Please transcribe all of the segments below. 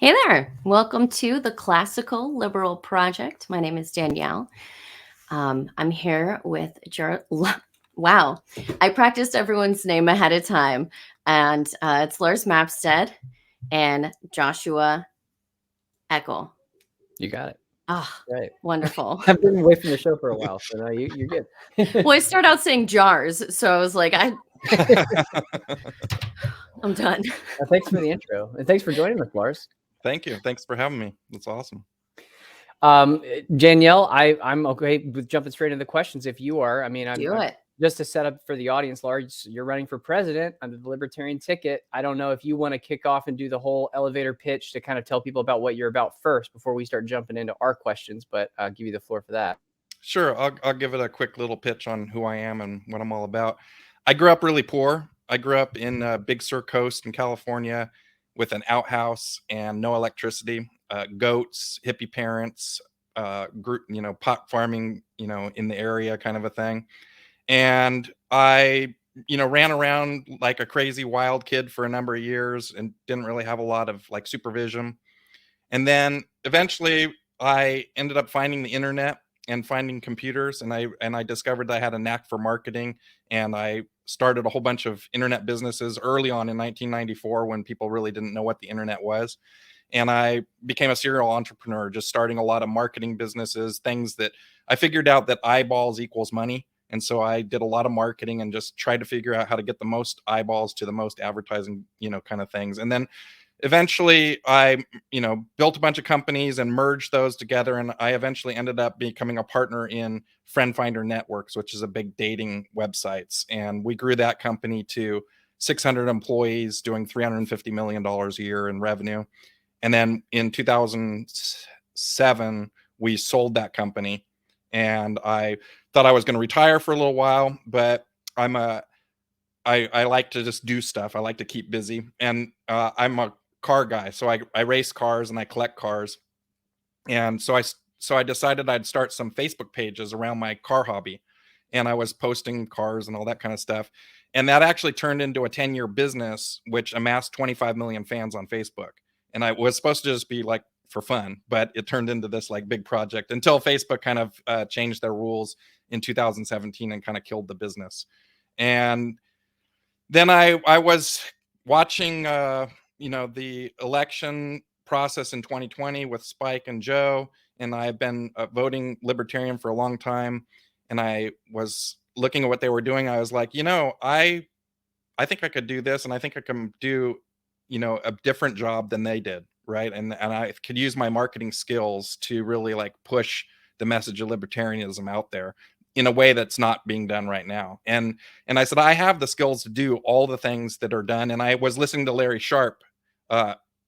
Hey there. Welcome to the Classical Liberal Project. My name is Danielle. I'm here with Wow. I practiced everyone's name ahead of time. And it's Lars Mapstead and Joshua Eckel. You got it. Ah, Right. wonderful. I've been away from the show for a while, so no, you're good. Well, I started out saying jars. So I was like, I'm done. Thanks for the intro, and thanks for joining us, Lars. Thank you. Thanks for having me. That's awesome. Danielle, I'm okay with jumping straight into the questions if you are. I mean, Do it. Just to set up for the audience, Lars, you're running for president under the Libertarian ticket. I don't know if you want to kick off and do the whole elevator pitch to kind of tell people about what you're about first before we start jumping into our questions, but I'll give you the floor for that. Sure. I'll give it a quick little pitch on who I am and what I'm all about. I grew up really poor. I grew up in Big Sur Coast in California with an outhouse and no electricity, goats, hippie parents, group, pot farming, in the area kind of a thing. And I, ran around like a crazy wild kid for a number of years and didn't really have a lot of like supervision. And then eventually I ended up finding the internet and finding computers, and I discovered that I had a knack for marketing, and I started a whole bunch of internet businesses early on in 1994 when people really didn't know what the internet was. And I became a serial entrepreneur, just starting a lot of marketing businesses, things that I figured out that eyeballs equals money. And so I did a lot of marketing and just tried to figure out how to get the most eyeballs to the most advertising, kind of things. And then eventually I, built a bunch of companies and merged those together. And I eventually ended up becoming a partner in Friend Finder Networks, which is a big dating websites. And we grew that company to 600 employees doing $350 million a year in revenue. And then in 2007, we sold that company. And I thought I was going to retire for a little while, but I like to just do stuff. I like to keep busy. And I'm a car guy. So I race cars and I collect cars. And so I decided I'd start some Facebook pages around my car hobby. And I was posting cars and all that kind of stuff. And that actually turned into a 10-year business, which amassed 25 million fans on Facebook. And I was supposed to just be like for fun, but it turned into this like big project until Facebook kind of changed their rules in 2017 and kind of killed the business. And then I was watching, the election process in 2020 with Spike and Joe, and I've been voting Libertarian for a long time. And I was looking at what they were doing. I was like, I think I could do this, and I think I can do, a different job than they did, right? And I could use my marketing skills to really like push the message of libertarianism out there in a way that's not being done right now. And I said, I have the skills to do all the things that are done. And I was listening to Larry Sharp,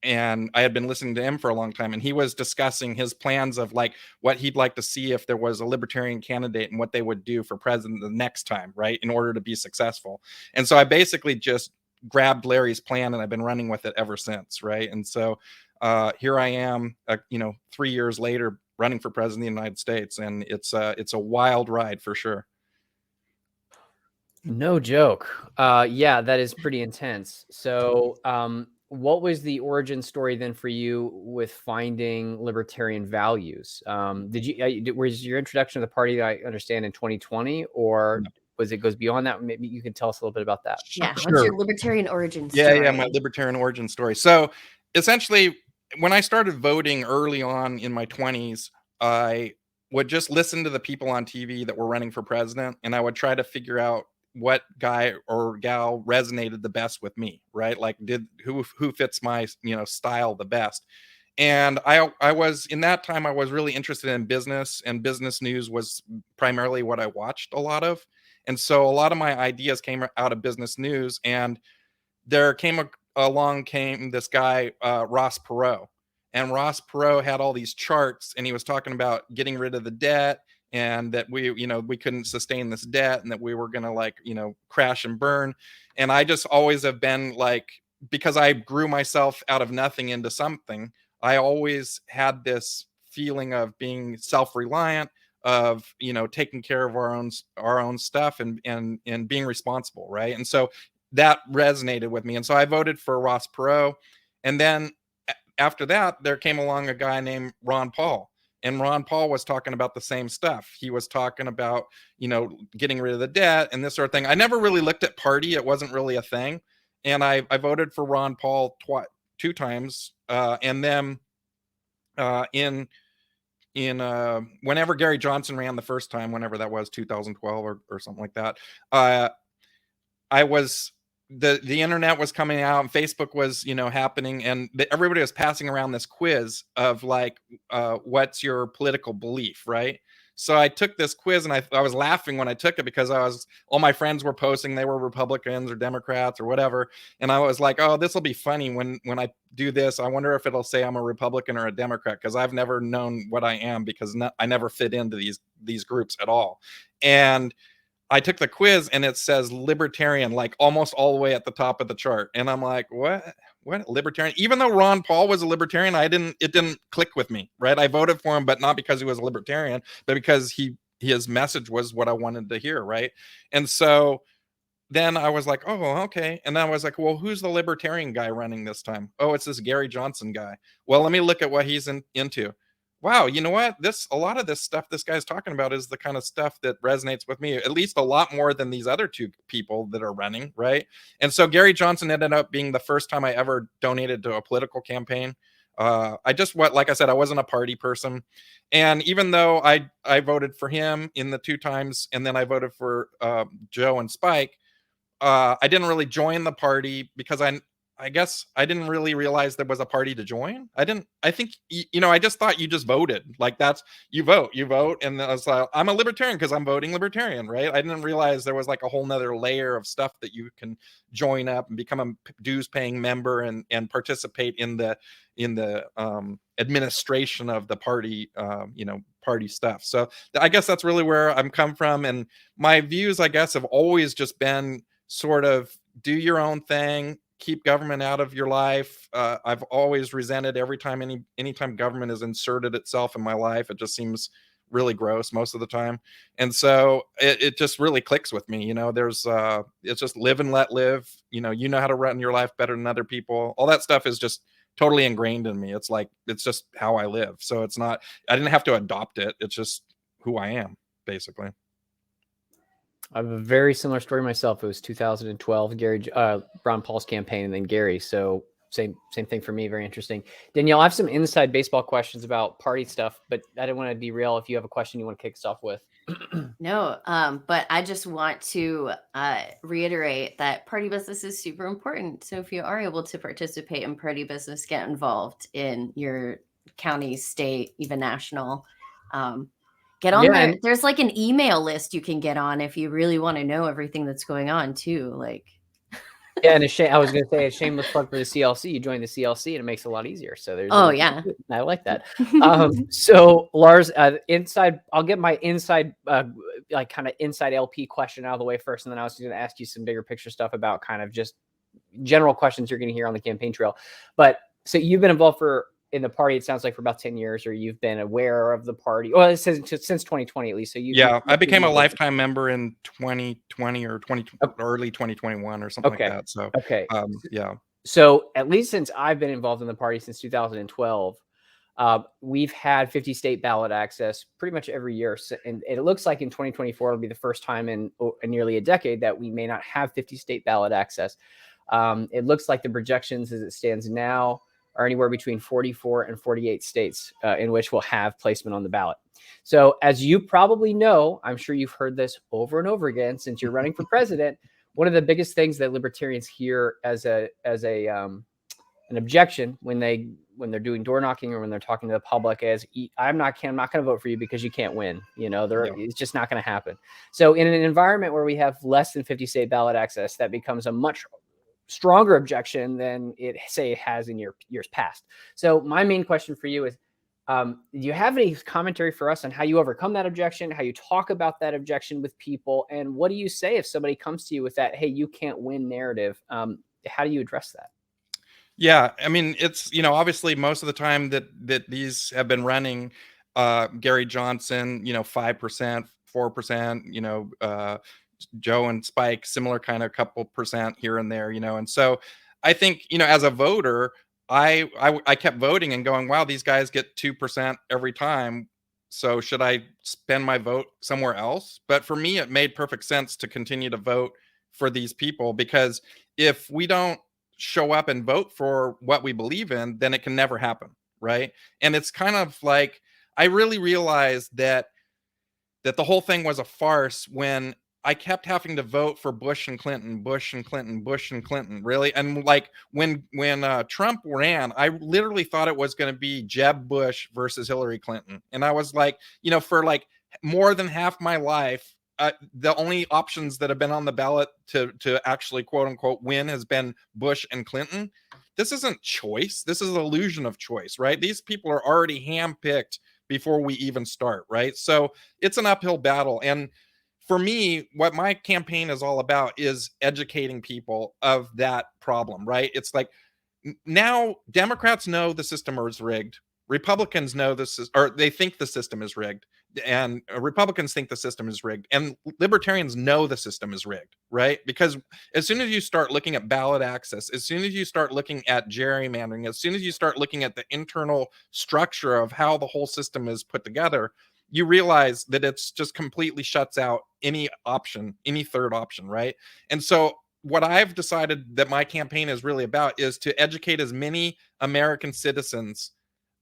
and I had been listening to him for a long time, and he was discussing his plans of like what he'd like to see if there was a libertarian candidate and what they would do for president the next time, right, in order to be successful. And so I basically just grabbed Larry's plan and I've been running with it ever since, right? And so here I am, 3 years later, running for president of the United States, and it's a wild ride for sure. No joke. Yeah, that is pretty intense. So, what was the origin story then for you with finding libertarian values? Was your introduction to the party, I understand, in 2020, or was it goes beyond that? Maybe you can tell us a little bit about that. Yeah. Sure. What's your libertarian origin story? Yeah, my libertarian origin story. So essentially, when I started voting early on in my 20s, I would just listen to the people on TV that were running for president, and I would try to figure out what guy or gal resonated the best with me, right? Like who fits my, style the best. And I was, in that time, I was really interested in business, and business news was primarily what I watched a lot of. And so a lot of my ideas came out of business news. And there along came this guy, Ross Perot. And Ross Perot had all these charts, and he was talking about getting rid of the debt, and that we couldn't sustain this debt, and that we were going to crash and burn. And I just always have been like, because I grew myself out of nothing into something, I always had this feeling of being self-reliant, of taking care of our own stuff, and being responsible, right? And so that resonated with me, and so I voted for Ross Perot. And then after that, there came along a guy named Ron Paul. And Ron Paul was talking about the same stuff. He was talking about, getting rid of the debt and this sort of thing. I never really looked at party. It wasn't really a thing. And I voted for Ron Paul 2 times. And then in whenever Gary Johnson ran the first time, whenever that was, 2012 or something like that, I was the internet was coming out and Facebook was happening, and everybody was passing around this quiz of like, what's your political belief, right? So I took this quiz, and I was laughing when I took it because all my friends were posting they were Republicans or Democrats or whatever, and I was like, oh, this will be funny when I do this. I wonder if it'll say I'm a Republican or a Democrat, because I've never known what I am, because I never fit into these groups at all. And I took the quiz, and it says libertarian, like almost all the way at the top of the chart. And I'm like, what libertarian? Even though Ron Paul was a libertarian, it didn't click with me, right? I voted for him, but not because he was a libertarian, but because his message was what I wanted to hear, right? And so then I was like, oh, okay. And then I was like, well, who's the libertarian guy running this time? Oh, it's this Gary Johnson guy. Well, let me look at what he's into. Wow, you know what? A lot of this stuff this guy's talking about is the kind of stuff that resonates with me, at least a lot more than these other 2 people that are running, right? And so Gary Johnson ended up being the first time I ever donated to a political campaign. Like I said, I wasn't a party person. And even though I voted for him in the 2 times, and then I voted for Joe and Spike, I didn't really join the party because I guess I didn't really realize there was a party to join. I think, I just thought you just voted. Like, that's, you vote. And I was like, I'm a libertarian because I'm voting libertarian, right? I didn't realize there was like a whole nother layer of stuff that you can join up and become a dues paying member and participate in the administration of the party, party stuff. So I guess that's really where I'm come from. And my views, I guess, have always just been sort of do your own thing, keep government out of your life. I've always resented every time anytime government has inserted itself in my life. It just seems really gross most of the time. And so it just really clicks with me. It's just live and let live. You know how to run your life better than other people. All that stuff is just totally ingrained in me. It's just how I live. So I didn't have to adopt it. It's just who I am, basically. I have a very similar story myself. It was 2012, Ron Paul's campaign, and then Gary. So same thing for me. Very interesting. Danielle, I have some inside baseball questions about party stuff, but I didn't want to derail. If you have a question you want to kick us off with. No, but I just want to reiterate that party business is super important. So if you are able to participate in party business, get involved in your county, state, even national. Get on there. There's like an email list you can get on if you really want to know everything that's going on too. Like, yeah, and I was going to say a shameless plug for the CLC. You join the CLC and it makes it a lot easier. So there's. Yeah, I like that. So Lars, I'll get my inside, like kind of inside LP question out of the way first, and then I was going to ask you some bigger picture stuff about kind of just general questions you're going to hear on the campaign trail. But so you've been involved in the party, it sounds like, for about 10 years, or you've been aware of the party. Well, it says since 2020 at least. So I became a lifetime member in 2020 or early 2021 or something like that. So yeah. So at least since I've been involved in the party since 2012, we've had 50 state ballot access pretty much every year. And it looks like in 2024 it'll be the first time in nearly a decade that we may not have 50 state ballot access. It looks like the projections as it stands now are anywhere between 44 and 48 states in which we'll have placement on the ballot. So as you probably know, I'm sure you've heard this over and over again since you're running for president. One of the biggest things that libertarians hear as an objection when they're doing door knocking or when they're talking to the public is, I'm not going to vote for you because you can't win. It's just not going to happen. So in an environment where we have less than 50 state ballot access, that becomes a much stronger objection than it has in years past. So my main question for you is, do you have any commentary for us on how you overcome that objection, how you talk about that objection with people, and what do you say if somebody comes to you with that, hey, you can't win narrative? How do you address that? Yeah, I mean, it's, obviously most of the time that these have been running, Gary Johnson, 5%, 4%, Joe and Spike, similar kind of couple percent here and there, and so I think, as a voter, I kept voting and going, wow, these guys get 2% every time. So should I spend my vote somewhere else? But for me, it made perfect sense to continue to vote for these people, because if we don't show up and vote for what we believe in, then it can never happen, right? And it's kind of like, I really realized that the whole thing was a farce when I kept having to vote for Bush and Clinton, Bush and Clinton, Bush and Clinton, really. And like when Trump ran, I literally thought it was going to be Jeb Bush versus Hillary Clinton, and I was like, for like more than half my life, the only options that have been on the ballot to actually quote unquote win has been Bush and Clinton. This isn't choice. This is an illusion of choice, right? These people are already handpicked before we even start, right? So it's an uphill battle. And for me, what my campaign is all about is educating people of that problem, right? It's like, now Democrats know the system is rigged. Republicans know this is, or they think the system is rigged, and Republicans think the system is rigged, and libertarians know the system is rigged, right? Because as soon as you start looking at ballot access, as soon as you start looking at gerrymandering, as soon as you start looking at the internal structure of how the whole system is put together, you realize that it's just completely shuts out any option, any third option, right? And so what I've decided that my campaign is really about is to educate as many American citizens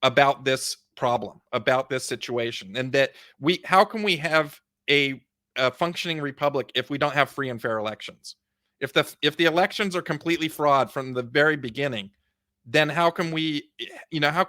about this problem, about this situation, and that how can we have a functioning republic if we don't have free and fair elections? If the elections are completely fraud from the very beginning, then how can we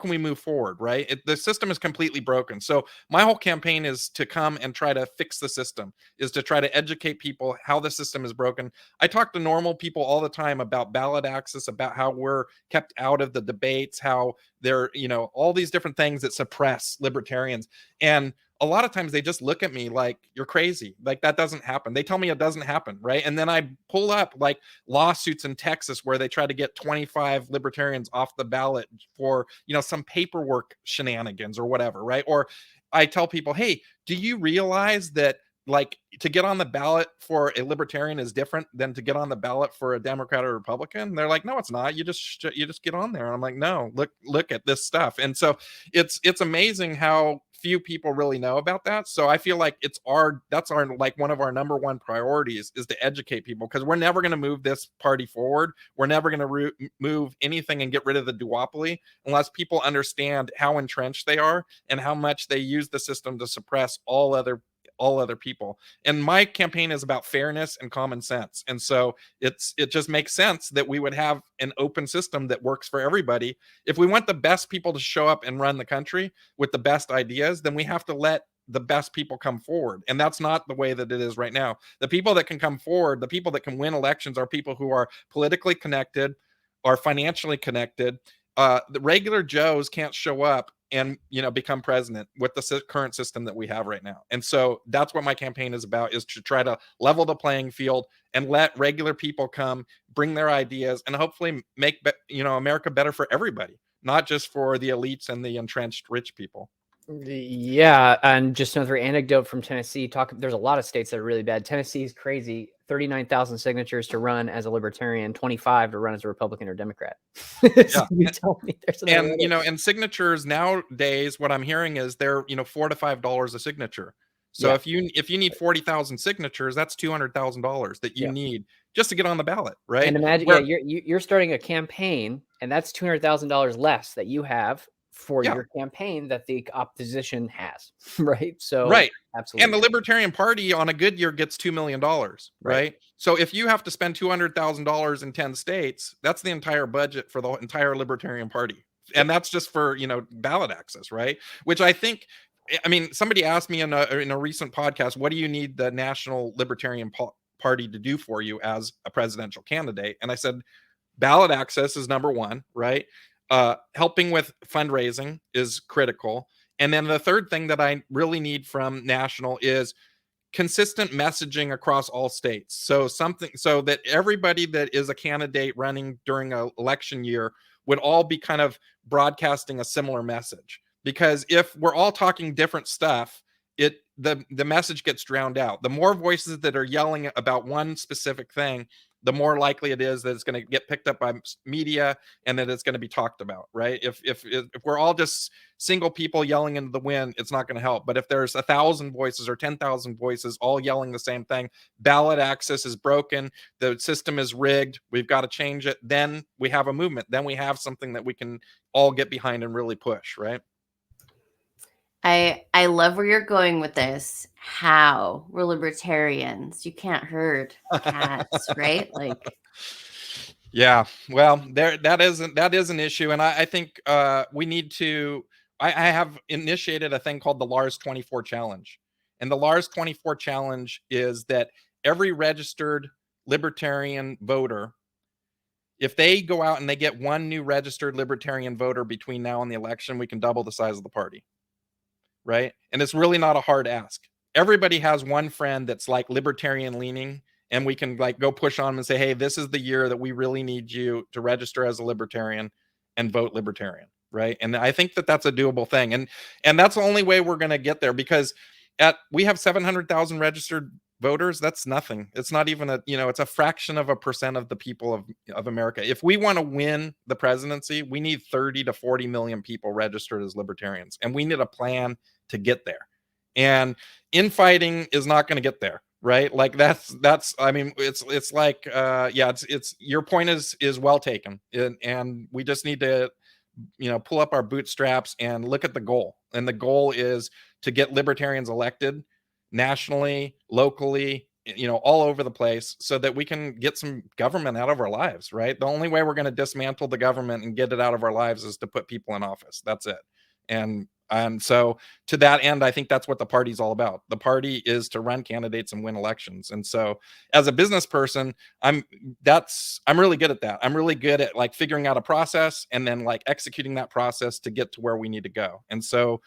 move forward, right? The system is completely broken. So my whole campaign is to come and try to fix the system, is to try to educate people how the system is broken. I talk to normal people all the time about ballot access, about how we're kept out of the debates, how there, all these different things that suppress libertarians. And a lot of times they just look at me like, you're crazy. Like, that doesn't happen. They tell me it doesn't happen, right? And then I pull up like lawsuits in Texas where they try to get 25 libertarians off the ballot for, some paperwork shenanigans or whatever, right? Or I tell people, hey, do you realize that, like, to get on the ballot for a libertarian is different than to get on the ballot for a Democrat or Republican? And they're like, no, it's not. You just get on there. And I'm like, no, look at this stuff. And so it's amazing how few people really know about that. So I feel like that's our like one of our number one priorities is to educate people, because we're never going to move this party forward. We're never going to move anything and get rid of the duopoly unless people understand how entrenched they are and how much they use the system to suppress all other people. And my campaign is about fairness and common sense. And so it just makes sense that we would have an open system that works for everybody. If we want the best people to show up and run the country with the best ideas, then we have to let the best people come forward. And that's not the way that it is right now. The people that can come forward, the people that can win elections, are people who are politically connected, are financially connected. The regular Joes can't show up and become president with the current system that we have right now. And so that's what my campaign is about, is to try to level the playing field and let regular people come, bring their ideas, and hopefully make America better for everybody, not just for the elites and the entrenched rich people. Yeah, and just another anecdote from Tennessee. There's a lot of states that are really bad. Tennessee is crazy. 39,000 signatures to run as a libertarian, 25 to run as a Republican or Democrat. So you tell me there's and signatures nowadays, what I'm hearing is they're $4 to $5 a signature. So if you need 40,000 signatures, that's $200,000 that you need just to get on the ballot, right? And imagine, you're starting a campaign, and that's $200,000 less that you have for your campaign that the opposition has, right? So right, absolutely. And the Libertarian Party on a good year gets $2 million, right? So if you have to spend $200,000 in 10 states, that's the entire budget for the entire Libertarian Party, and that's just for ballot access, right? Which I think, somebody asked me in a recent podcast, what do you need the National Libertarian Party to do for you as a presidential candidate? And I said, ballot access is number one, right? Helping with fundraising is critical. And then the third thing that I really need from national is consistent messaging across all states. So that everybody that is a candidate running during an election year would all be kind of broadcasting a similar message. Because if we're all talking different stuff, the message gets drowned out. The more voices that are yelling about one specific thing, the more likely it is that it's going to get picked up by media and that it's going to be talked about, right? If we're all just single people yelling into the wind, it's not going to help. But if there's 1,000 voices or 10,000 voices all yelling the same thing, ballot access is broken, the system is rigged, we've got to change it, then we have a movement. Then we have something that we can all get behind and really push, right? I love where you're going with this. How? We're libertarians. You can't herd cats, right? Like, yeah, well, that is an issue, and I think we need to. I have initiated a thing called the Lars 24 challenge, and the Lars 24 challenge is that every registered libertarian voter, if they go out and they get one new registered libertarian voter between now and the election, we can double the size of the party, right? And it's really not a hard ask. Everybody has one friend that's like libertarian leaning, and we can like go push on them and say, hey, this is the year that we really need you to register as a libertarian and vote libertarian, right? And I think that that's a doable thing, and that's the only way we're going to get there, because we have 700,000 registered voters. That's nothing. It's not even it's a fraction of a percent of the people of America. If we want to win the presidency, we need 30 to 40 million people registered as libertarians, and we need a plan to get there. And infighting is not going to get there, right? Like that's I mean, it's like it's your point is well taken, and we just need to pull up our bootstraps and look at the goal. And the goal is to get libertarians elected nationally, locally, all over the place, so that we can get some government out of our lives, right? The only way we're going to dismantle the government and get it out of our lives is to put people in office. That's it. And so to that end, I think that's what the party's all about. The party is to run candidates and win elections. And so as a business person, I'm really good at that. I'm really good at like figuring out a process and then like executing that process to get to where we need to go. And so,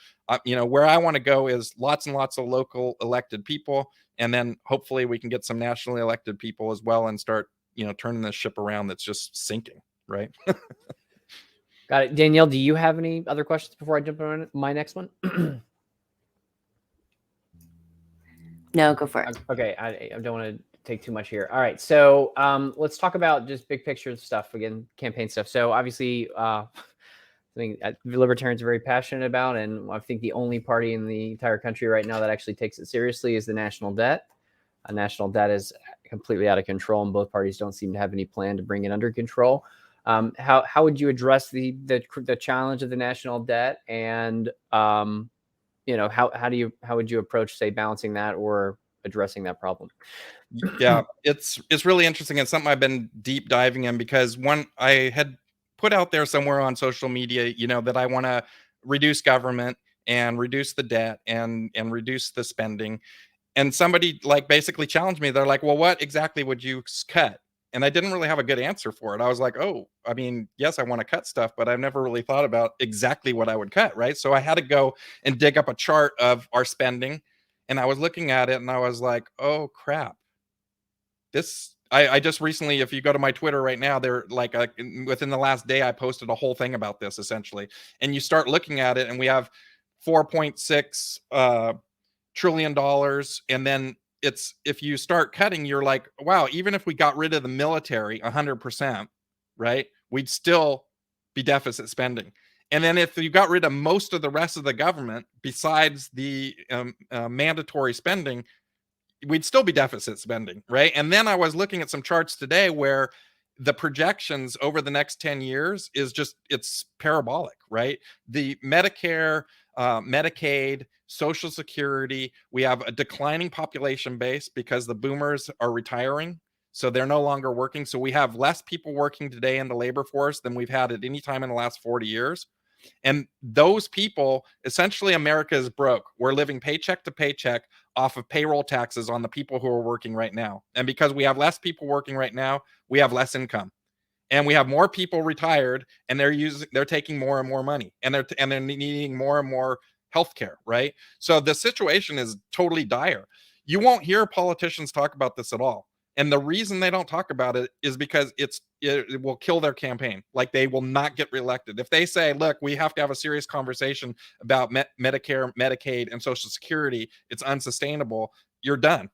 where I want to go is lots and lots of local elected people. And then hopefully we can get some nationally elected people as well and start, turning this ship around that's just sinking, right? Got it. Danielle, do you have any other questions before I jump on my next one? no, go for it. Okay, I don't want to take too much here. All right, so let's talk about just big picture stuff again, campaign stuff. So obviously, something libertarians are very passionate about, and I think the only party in the entire country right now that actually takes it seriously is the national debt. National debt is completely out of control, and both parties don't seem to have any plan to bring it under control. How would you address the challenge of the national debt, and how would you approach, say, balancing that or addressing that problem? Yeah, it's really interesting. It's something I've been deep diving in, because I had put out there somewhere on social media, that I want to reduce government and reduce the debt and reduce the spending. And somebody like basically challenged me. They're like, well, what exactly would you cut? And I didn't really have a good answer for it. I was like, oh, I mean, yes, I want to cut stuff, but I've never really thought about exactly what I would cut, right? So I had to go and dig up a chart of our spending. And I was looking at it and I was like, oh, crap. I just recently, if you go to my Twitter right now, they're like, within the last day, I posted a whole thing about this essentially. And you start looking at it and we have $4.6 trillion. And then if you start cutting, you're like, wow, even if we got rid of the military 100%, right, we'd still be deficit spending. And then if you got rid of most of the rest of the government besides the mandatory spending, we'd still be deficit spending, right? And then I was looking at some charts today where the projections over the next 10 years it's parabolic, right? The Medicare, Medicaid, Social Security, we have a declining population base because the boomers are retiring. So they're no longer working. So we have less people working today in the labor force than we've had at any time in the last 40 years. And those people, essentially, America is broke. We're living paycheck to paycheck off of payroll taxes on the people who are working right now. And because we have less people working right now, we have less income. And we have more people retired, and they're taking more and more money, and they're needing more and more healthcare, right? So the situation is totally dire. You won't hear politicians talk about this at all. And the reason they don't talk about it is because it will kill their campaign. Like, they will not get reelected. If they say, look, we have to have a serious conversation about Medicare, Medicaid, and Social Security, it's unsustainable, you're done.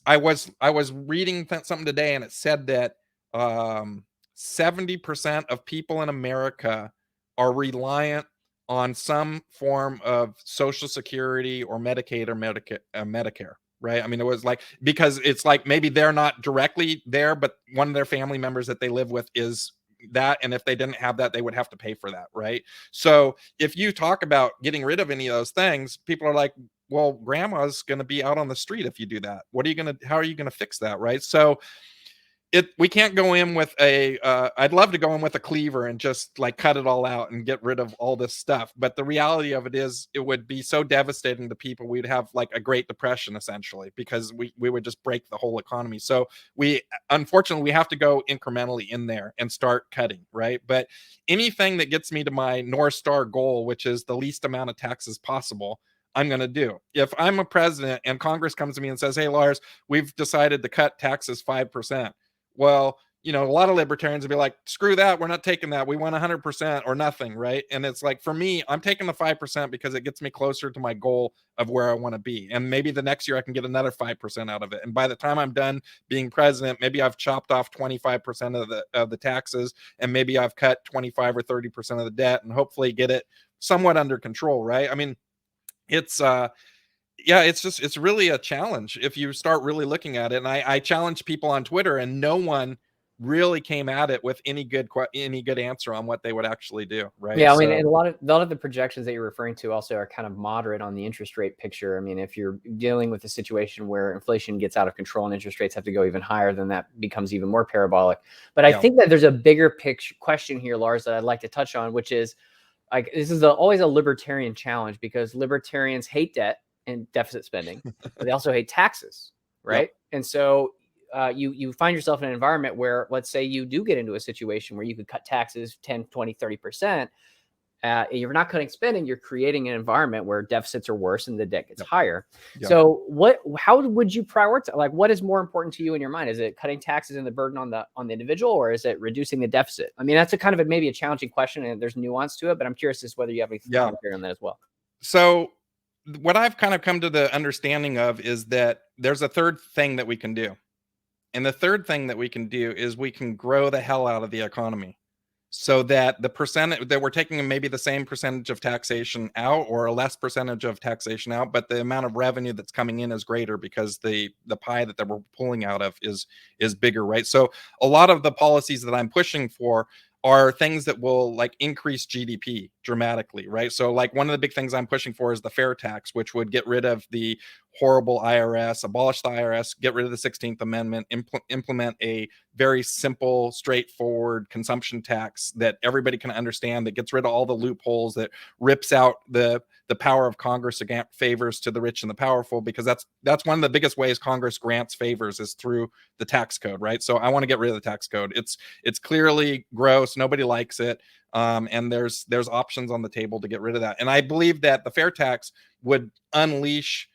I was reading something today, and it said that 70% of people in America are reliant on some form of Social Security or Medicaid or Medicare. Right? I mean, it was like, because it's like maybe they're not directly there, but one of their family members that they live with is that, and if they didn't have that, they would have to pay for that. Right? So if you talk about getting rid of any of those things, people are like, well, grandma's going to be out on the street if you do that. How are you going to fix that? Right? So we can't go in with I'd love to go in with a cleaver and just like cut it all out and get rid of all this stuff, but the reality of it is it would be so devastating to people. We'd have like a Great Depression essentially, because we would just break the whole economy. So unfortunately we have to go incrementally in there and start cutting, right? But anything that gets me to my North Star goal, which is the least amount of taxes possible, I'm going to do. If I'm a president and Congress comes to me and says, hey, Lars, we've decided to cut taxes 5%. Well, a lot of libertarians would be like, screw that. We're not taking that. We want 100% or nothing. Right? And it's like, for me, I'm taking the 5% because it gets me closer to my goal of where I want to be. And maybe the next year I can get another 5% out of it. And by the time I'm done being president, maybe I've chopped off 25% of the taxes, and maybe I've cut 25 or 30% of the debt, and hopefully get it somewhat under control. Right? I mean, it's it's really a challenge if you start really looking at it. And I challenge people on Twitter, and no one really came at it with any good answer on what they would actually do. Right? Yeah, I mean, and a lot of the projections that you're referring to also are kind of moderate on the interest rate picture. I mean, if you're dealing with a situation where inflation gets out of control and interest rates have to go even higher, then that becomes even more parabolic. But I think that there's a bigger picture question here, Lars, that I'd like to touch on, which is like, this is always a libertarian challenge, because libertarians hate debt and deficit spending, but they also hate taxes, right? Yep. And so you find yourself in an environment where, let's say you do get into a situation where you could cut taxes 10, 20, 30%. You're not cutting spending, you're creating an environment where deficits are worse and the debt gets higher. So how would you prioritize? Like, what is more important to you in your mind? Is it cutting taxes and the burden on the individual, or is it reducing the deficit? I mean, that's maybe a challenging question, and there's nuance to it, but I'm curious as to whether you have any commentary on that as well. So what I've kind of come to the understanding of is that there's a third thing that we can do. And the third thing that we can do is we can grow the hell out of the economy, so that the percentage that we're taking maybe the same percentage of taxation out, or a less percentage of taxation out, but the amount of revenue that's coming in is greater, because the pie that we're pulling out of is bigger, right? So a lot of the policies that I'm pushing for are things that will like increase GDP dramatically, right? So like one of the big things I'm pushing for is the fair tax, which would get rid of the horrible IRS, abolish the IRS, get rid of the 16th Amendment, implement a very simple, straightforward consumption tax that everybody can understand, that gets rid of all the loopholes, that rips out the power of Congress against favors to the rich and the powerful, because that's one of the biggest ways Congress grants favors is through the tax code, right? So I want to get rid of the tax code. It's clearly gross. Nobody likes it. And there's options on the table to get rid of that. And I believe that the fair tax would unleash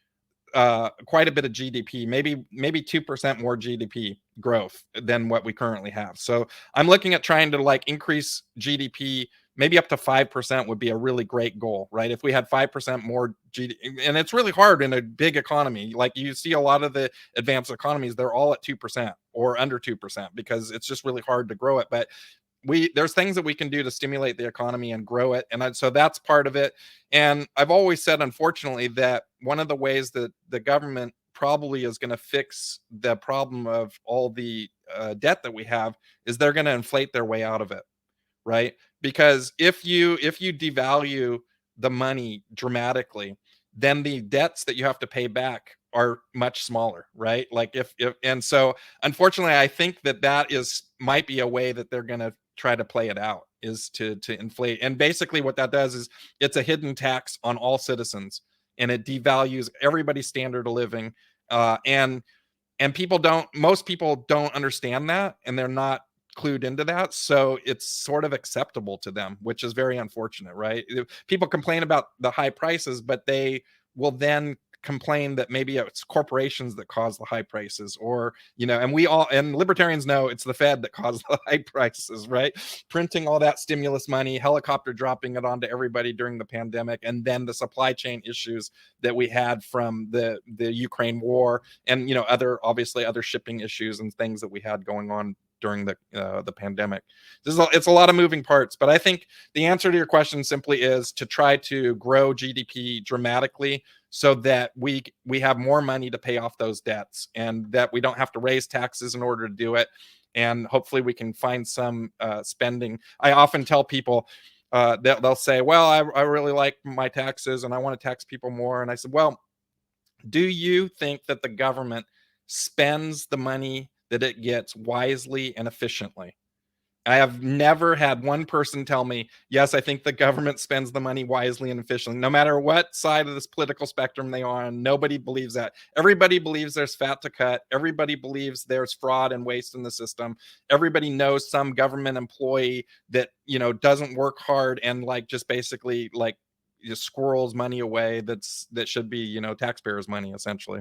quite a bit of GDP, maybe 2% more GDP growth than what we currently have. So I'm looking at trying to like increase GDP, maybe up to 5% would be a really great goal, right? If we had 5% more GDP, and it's really hard in a big economy. Like you see a lot of the advanced economies, they're all at 2% or under 2%, because it's just really hard to grow it. But there's things that we can do to stimulate the economy and grow it. And so that's part of it. And I've always said, unfortunately, that one of the ways that the government probably is going to fix the problem of all the debt that we have is they're going to inflate their way out of it. Right? Because if you devalue the money dramatically, then the debts that you have to pay back are much smaller, right? Like and so unfortunately, I think that might be a way that they're going to try to play it out, is to inflate. And basically what that does is it's a hidden tax on all citizens, and it devalues everybody's standard of living. And most people don't understand that, and they're not clued into that, so it's sort of acceptable to them, which is very unfortunate, right? People complain about the high prices, but they will then complain that maybe it's corporations that cause the high prices, or, and libertarians know it's the Fed that caused the high prices, right? Printing all that stimulus money, helicopter dropping it onto everybody during the pandemic, and then the supply chain issues that we had from the Ukraine war, and obviously other shipping issues and things that we had going on during the pandemic. It's a lot of moving parts, but I think the answer to your question simply is to try to grow GDP dramatically, so that we have more money to pay off those debts, and that we don't have to raise taxes in order to do it. And hopefully we can find some spending. I often tell people, they'll say, well, I really like my taxes and I want to tax people more. And I said, well, do you think that the government spends the money that it gets wisely and efficiently? I have never had one person tell me, yes, I think the government spends the money wisely and efficiently. No matter what side of this political spectrum they are on, nobody believes that. Everybody believes there's fat to cut. Everybody believes there's fraud and waste in the system. Everybody knows some government employee that, doesn't work hard and just basically just squirrels money away that should be, taxpayers' money, essentially.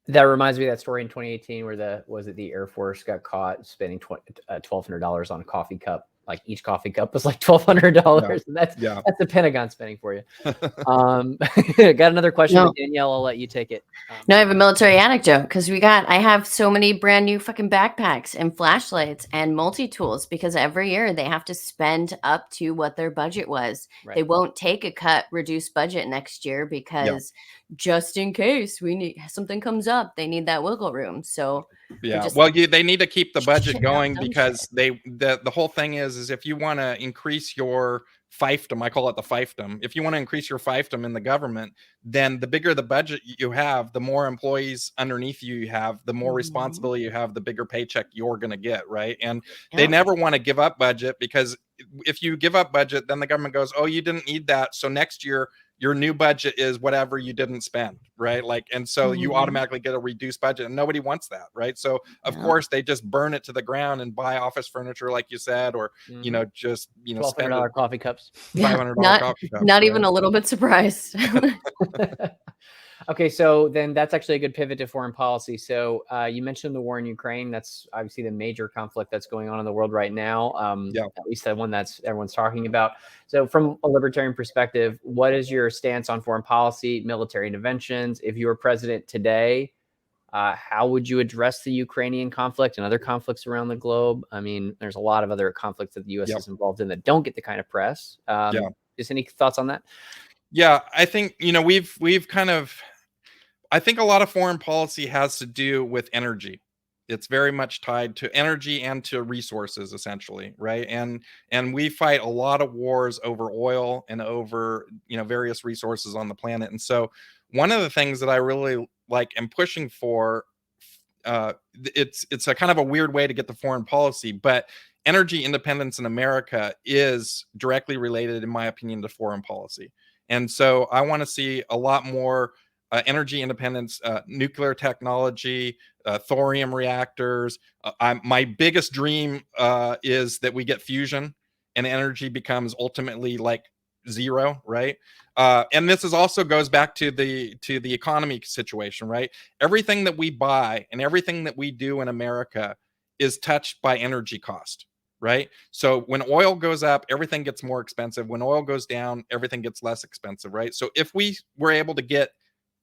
That reminds me of that story in 2018 where the Air Force got caught spending $1,200 on a coffee cup. Like each coffee cup was like $1,200, and that's the Pentagon spending for you. Got another question, No. Danielle. I'll let you take it. No, I have a military anecdote because I have so many brand new fucking backpacks and flashlights and multi-tools because every year they have to spend up to what their budget was. Right. They won't take a reduced budget next year because just in case something comes up, they need that wiggle room. So they need to keep the budget going because the whole thing is if you want to increase your fiefdom, I call it the fiefdom. If you want to increase your fiefdom in the government, then the bigger the budget you have, the more employees underneath you have, the more responsibility you have, the bigger paycheck you're going to get, right? And they never want to give up budget, because if you give up budget, then the government goes, oh, you didn't need that, so next year your new budget is whatever you didn't spend, right? And so you automatically get a reduced budget, and nobody wants that, right? So of course they just burn it to the ground and buy office furniture, like you said, or just $1,200 coffee cups, $500 coffee cups. Not even a little bit surprised. Okay, so then that's actually a good pivot to foreign policy. So you mentioned the war in Ukraine. That's obviously the major conflict that's going on in the world right now. At least the one that's everyone's talking about. So from a libertarian perspective, what is your stance on foreign policy, military interventions? If you were president today, how would you address the Ukrainian conflict and other conflicts around the globe? I mean, there's a lot of other conflicts that the U.S. is involved in that don't get the kind of press. Just any thoughts on that? Yeah, I think, we've kind of, I think a lot of foreign policy has to do with energy. It's very much tied to energy and to resources, essentially, right? And we fight a lot of wars over oil and over, various resources on the planet. And so one of the things that I really am pushing for, it's a kind of a weird way to get to foreign policy, but energy independence in America is directly related, in my opinion, to foreign policy. And so I want to see a lot more energy independence, nuclear technology, thorium reactors. My biggest dream is that we get fusion and energy becomes ultimately zero, right? And this also goes back to the economy situation, right? Everything that we buy and everything that we do in America is touched by energy cost. Right? So when oil goes up, everything gets more expensive. When oil goes down, everything gets less expensive, right? So if we were able to get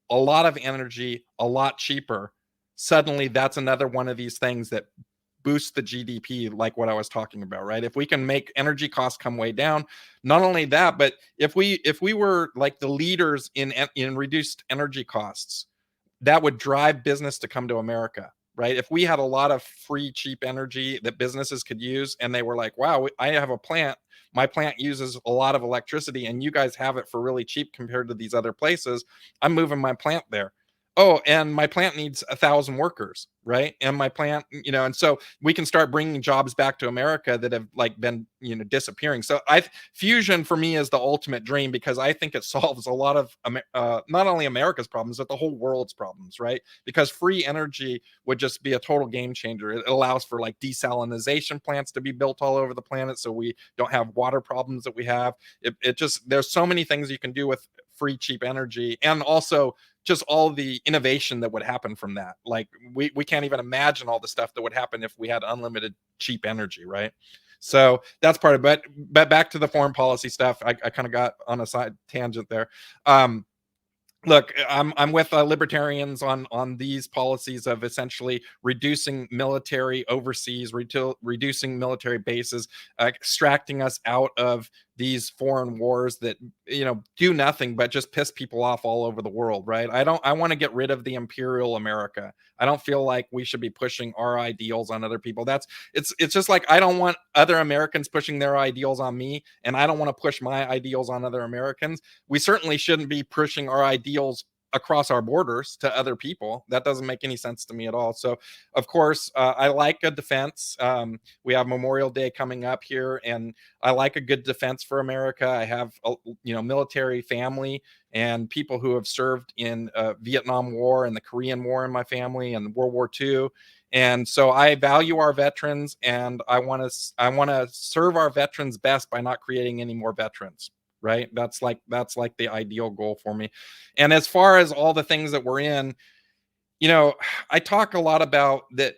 a lot of energy a lot cheaper, suddenly that's another one of these things that boosts the GDP, like what I was talking about, right? If we can make energy costs come way down, not only that, but if we were like the leaders in reduced energy costs, that would drive business to come to America. Right? If we had a lot of free, cheap energy that businesses could use, and they were like, wow, I have a plant, my plant uses a lot of electricity, and you guys have it for really cheap compared to these other places, I'm moving my plant there. Oh, and my plant needs 1,000 workers, right? And my plant, and so we can start bringing jobs back to America that have been, disappearing. So fusion for me is the ultimate dream, because I think it solves a lot of not only America's problems, but the whole world's problems, right? Because free energy would just be a total game changer. It allows for desalination plants to be built all over the planet, so we don't have water problems that we have. It just, there's so many things you can do with free cheap energy, and also just all the innovation that would happen from that. Like we can't even imagine all the stuff that would happen if we had unlimited cheap energy, right? So that's part of it. But back to the foreign policy stuff, I kind of got on a side tangent there. Look, I'm with libertarians on these policies of essentially reducing military overseas, reducing military bases, extracting us out of these foreign wars that do nothing but just piss people off all over the world, right? I want to get rid of the imperial America. I don't feel like we should be pushing our ideals on other people. It's just like I don't want other Americans pushing their ideals on me, and I don't want to push my ideals on other Americans. We certainly shouldn't be pushing our ideals across our borders to other people. That doesn't make any sense to me at all. So, of course, I like a defense. We have Memorial Day coming up here, and I like a good defense for America. I have a military family and people who have served in Vietnam War and the Korean War in my family and World War II. And so I value our veterans, and I want to serve our veterans best by not creating any more veterans. Right. That's like the ideal goal for me. And as far as all the things that we're in, I talk a lot about that.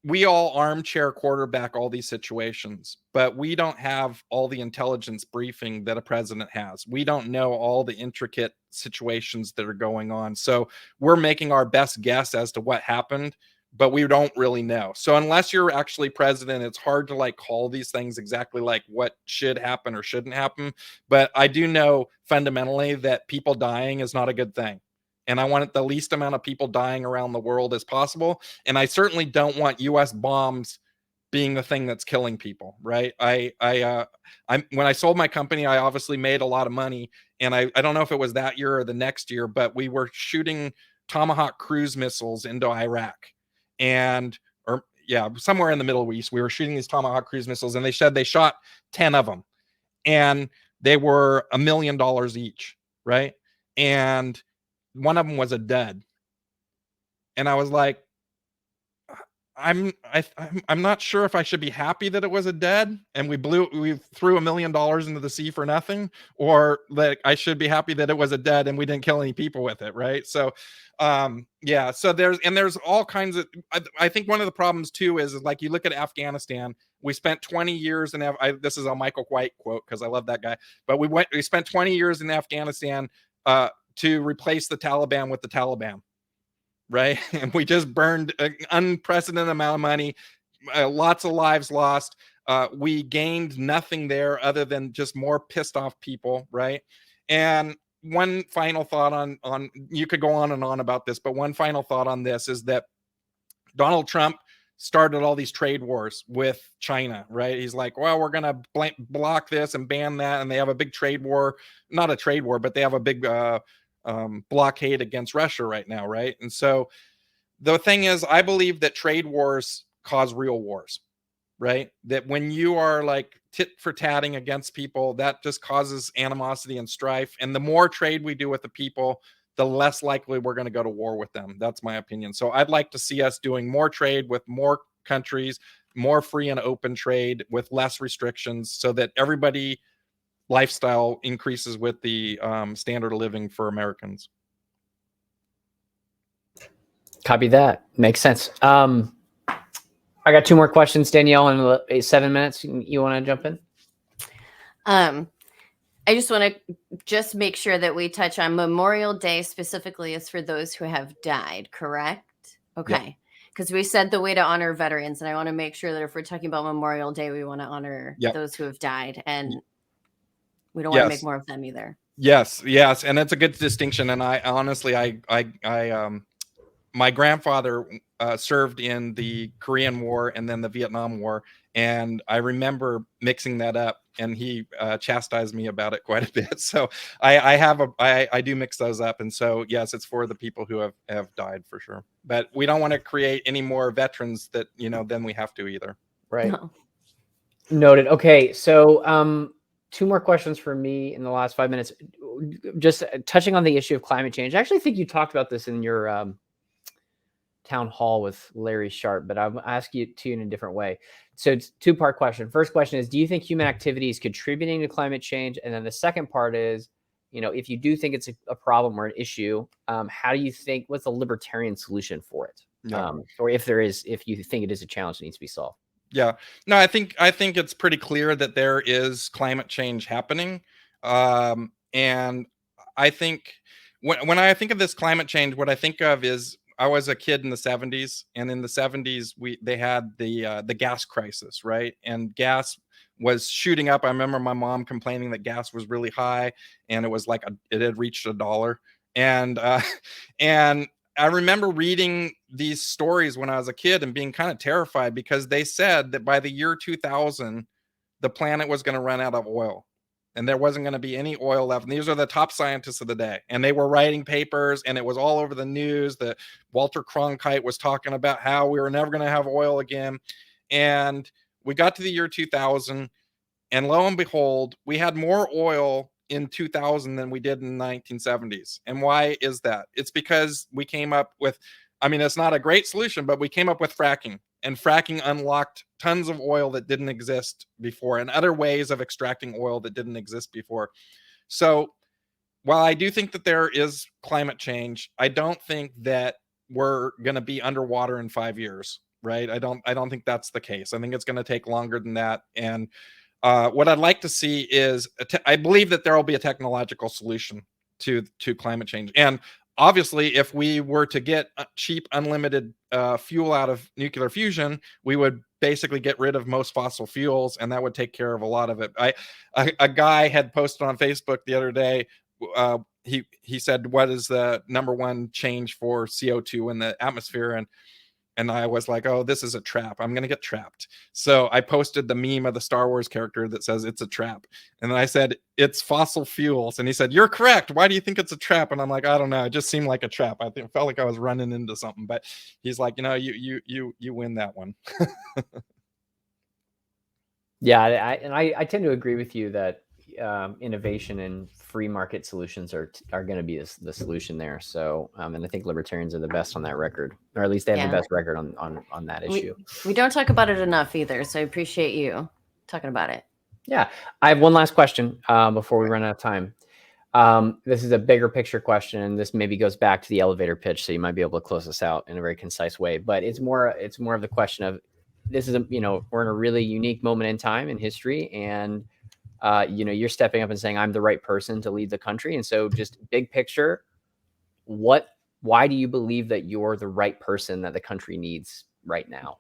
We all armchair quarterback all these situations, but we don't have all the intelligence briefing that a president has. We don't know all the intricate situations that are going on. So we're making our best guess as to what happened, but we don't really know. So unless you're actually president, it's hard to call these things exactly like what should happen or shouldn't happen. But I do know fundamentally that people dying is not a good thing. And I want the least amount of people dying around the world as possible. And I certainly don't want US bombs being the thing that's killing people, right? When I sold my company, I obviously made a lot of money. And I don't know if it was that year or the next year, but we were shooting Tomahawk cruise missiles into Iraq. Somewhere in the Middle East, we were shooting these Tomahawk cruise missiles, and they said they shot 10 of them, and they were $1 million each, right? And one of them was a dud, and I was like, I'm not sure if I should be happy that it was a dud and we threw $1 million into the sea for nothing, or I should be happy that it was a dud and we didn't kill any people with it, right? So so there's all kinds of I think one of the problems too is like you look at Afghanistan. We spent 20 years in this is a Michael White quote because I love that guy, but we spent 20 years in Afghanistan to replace the Taliban with the Taliban, right? And we just burned an unprecedented amount of money, lots of lives lost. We gained nothing there other than just more pissed off people, right? And one final thought on you could go on and on about this, but one final thought on this is that Donald Trump started all these trade wars with China, right? He's like, well, we're going to block this and ban that. And they have a big trade war, not a trade war, but they have a big blockade against Russia right now, right? And so the thing is, I believe that trade wars cause real wars, right? That when you are like tit for tatting against people, that just causes animosity and strife. And the more trade we do with the people, the less likely we're going to go to war with them. That's my opinion. So I'd like to see us doing more trade with more countries, more free and open trade with less restrictions, so that everybody lifestyle increases with the standard of living for Americans. Copy that. Makes sense. I got 2 more questions, Danielle, in 7 minutes. You want to jump in? I just want to make sure that we touch on Memorial Day specifically is for those who have died, correct? Okay. Because we said the way to honor veterans, and I want to make sure that if we're talking about Memorial Day, we want to honor those who have died, and we don't want to make more of them either. Yes, and it's a good distinction. And I honestly, my grandfather served in the Korean War and then the Vietnam War, and I remember mixing that up, and he chastised me about it quite a bit. So I do mix those up, and so yes, it's for the people who have died for sure. But we don't want to create any more veterans that than we have to either. Right. No. Noted. Okay, so 2 more questions for me in the last 5 minutes. Just touching on the issue of climate change. I actually think you talked about this in your town hall with Larry Sharp, but I'll ask you in a different way. So it's 2-part question. First question is, do you think human activity is contributing to climate change? And then the second part is, if you do think it's a problem or an issue, how do you think, what's the libertarian solution for it? Yeah. Or if you think it is a challenge that needs to be solved? Yeah. No, I think it's pretty clear that there is climate change happening. And I think when I think of this climate change, what I think of is I was a kid in the 70s, and in the 70s they had the gas crisis, right? And gas was shooting up. I remember my mom complaining that gas was really high, and it was like it had reached $1. And and I remember reading these stories when I was a kid and being kind of terrified, because they said that by the year 2000, the planet was going to run out of oil and there wasn't going to be any oil left. And these are the top scientists of the day. And they were writing papers, and it was all over the news that Walter Cronkite was talking about how we were never going to have oil again. And we got to the year 2000, and lo and behold, we had more oil in 2000 than we did in the 1970s. And why is that? It's because we came up with, I mean, it's not a great solution, but we came up with fracking. And fracking unlocked tons of oil that didn't exist before, and other ways of extracting oil that didn't exist before. So while I do think that there is climate change, I don't think that we're going to be underwater in 5 years, right? I don't think that's the case. I think it's going to take longer than that. And what I'd like to see is, I believe that there will be a technological solution to climate change. And obviously, if we were to get cheap, unlimited fuel out of nuclear fusion, we would basically get rid of most fossil fuels, and that would take care of a lot of it. A guy had posted on Facebook the other day. He said, "What is the number one change for CO2 in the atmosphere?" And I was like, oh, this is a trap. I'm going to get trapped. So I posted the meme of the Star Wars character that says it's a trap. And then I said, it's fossil fuels. And he said, you're correct. Why do you think it's a trap? And I'm like, I don't know. It just seemed like a trap. I think it felt like I was running into something. But he's like, you win that one. Yeah, I tend to agree with you that innovation and free market solutions are going to be the solution there. So, and I think libertarians are the best on that record, or at least they have the best record on that issue. We don't talk about it enough either, so I appreciate you talking about it. Yeah, I have one last question before we run out of time. This is a bigger picture question, and this maybe goes back to the elevator pitch, so you might be able to close this out in a very concise way. But it's more of the question of, this is we're in a really unique moment in time in history, and you're stepping up and saying, I'm the right person to lead the country. And so, just big picture, why do you believe that you're the right person that the country needs right now?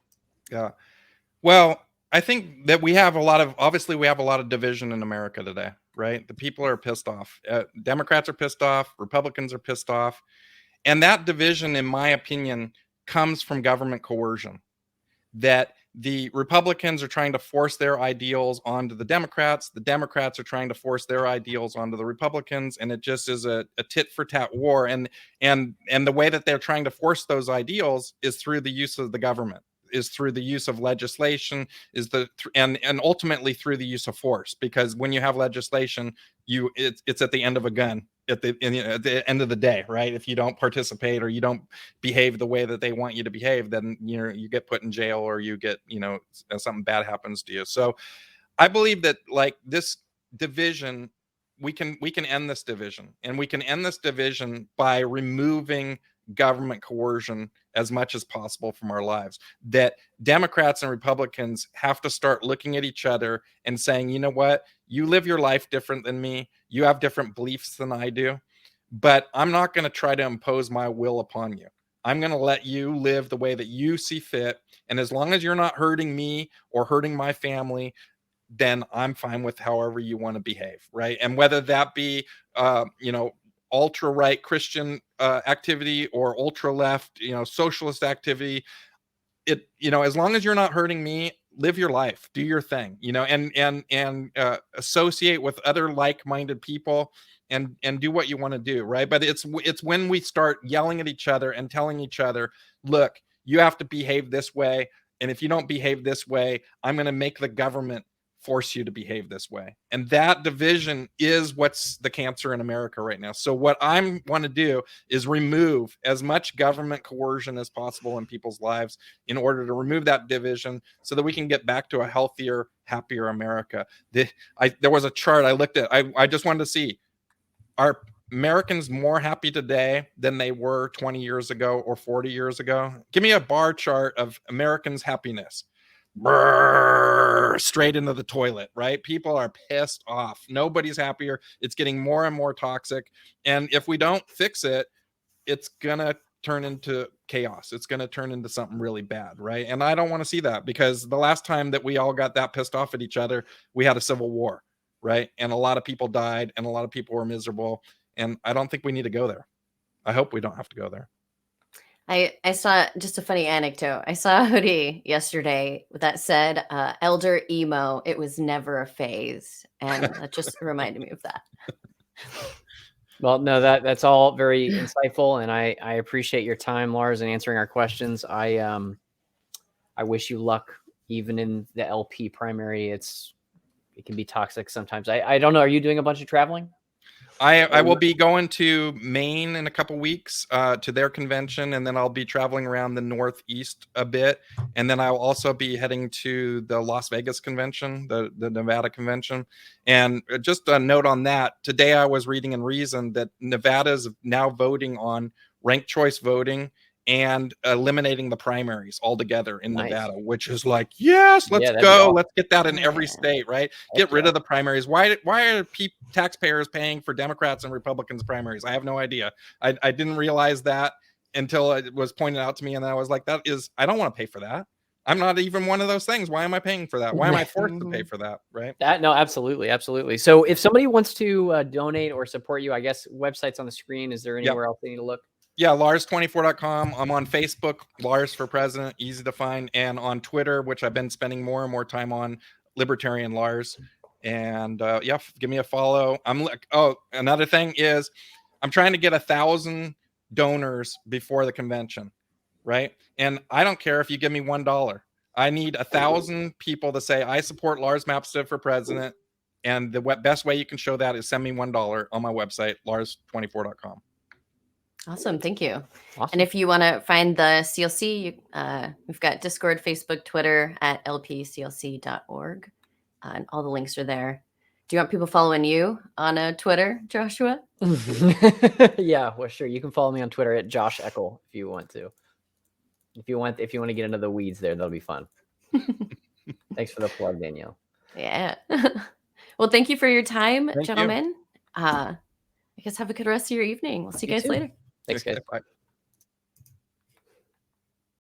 Yeah. Well, I think that we have a lot of division in America today, right? The people are pissed off. Democrats are pissed off. Republicans are pissed off. And that division, in my opinion, comes from government coercion. That the Republicans are trying to force their ideals onto the Democrats. The Democrats are trying to force their ideals onto the Republicans, and it just is a tit for tat war. And the way that they're trying to force those ideals is through the use of the government, is through the use of legislation, and ultimately through the use of force. Because when you have legislation, it's at the end of a gun. At the end of the day, right? If you don't participate or you don't behave the way that they want you to behave, then you get put in jail, or you get something bad happens to you. So I believe that, like, this division, we can end this division, and we can end this division by removing government coercion as much as possible from our lives. That Democrats and Republicans have to start looking at each other and saying, you know what, you live your life different than me, you have different beliefs than I do, but I'm not going to try to impose my will upon you. I'm going to let you live the way that you see fit, and as long as you're not hurting me or hurting my family, then I'm fine with however you want to behave, right? And whether that be ultra right Christian activity or ultra left socialist activity, as long as you're not hurting me, live your life, do your thing, and associate with other like-minded people, and do what you want to do, right? But it's when we start yelling at each other and telling each other, look, you have to behave this way, and if you don't behave this way, I'm going to make the government force you to behave this way. And that division is what's the cancer in America right now. So what I want to do is remove as much government coercion as possible in people's lives in order to remove that division, so that we can get back to a healthier, happier America. There was a chart I looked at. I just wanted to see are Americans more happy today than they were 20 years ago or 40 years ago? Give me a bar chart of Americans' happiness. Brrr, straight into the toilet, right? People are pissed off. Nobody's happier. It's getting more and more toxic. And if we don't fix it, it's going to turn into chaos. It's going to turn into something really bad, right? And I don't want to see that, because the last time that we all got that pissed off at each other, we had a civil war, right? And a lot of people died and a lot of people were miserable. And I don't think we need to go there. I hope we don't have to go there. I saw just a funny anecdote. I saw a hoodie yesterday that said, elder emo, it was never a phase. And that just reminded me of that. Well, no, that's all very insightful, and I appreciate your time, Lars, and answering our questions. I wish you luck, even in the LP primary. It can be toxic sometimes. I don't know. Are you doing a bunch of traveling? I will be going to Maine in a couple weeks to their convention, and then I'll be traveling around the Northeast a bit, and then I'll also be heading to the Las Vegas convention, the Nevada convention. And just a note on that, today I was reading in Reason that Nevada's now voting on ranked choice voting and eliminating the primaries altogether in Nevada, which is like, yes, let's go. Let's get that in every state, right? Get rid of the primaries. Why are taxpayers paying for Democrats and Republicans primaries? I have no idea. I didn't realize that until it was pointed out to me. And then I was like, I don't want to pay for that. I'm not even one of those things. Why am I paying for that? Why am I forced to pay for that? Right. No, absolutely. Absolutely. So if somebody wants to donate or support you, I guess website's on the screen. Is there anywhere else they need to look? Yeah, Lars24.com. I'm on Facebook, Lars for President, easy to find, and on Twitter, which I've been spending more and more time on, Libertarian Lars. And give me a follow. Another thing is, I'm trying to get 1,000 donors before the convention, right? And I don't care if you give me $1. I need 1,000 people to say I support Lars Mapstead for president, and the best way you can show that is send me $1 on my website, Lars24.com. Awesome. Thank you. Awesome. And if you want to find the CLC, we've got Discord, Facebook, Twitter at lpclc.org. And all the links are there. Do you want people following you on Twitter, Joshua? Yeah, well, sure. You can follow me on Twitter at Josh Eckel if you want to. If you want to get into the weeds there, that'll be fun. Thanks for the plug, Danielle. Yeah. Well, thank you for your time, gentlemen. I guess have a good rest of your evening. We'll see you guys later. Thanks, guys. Bye.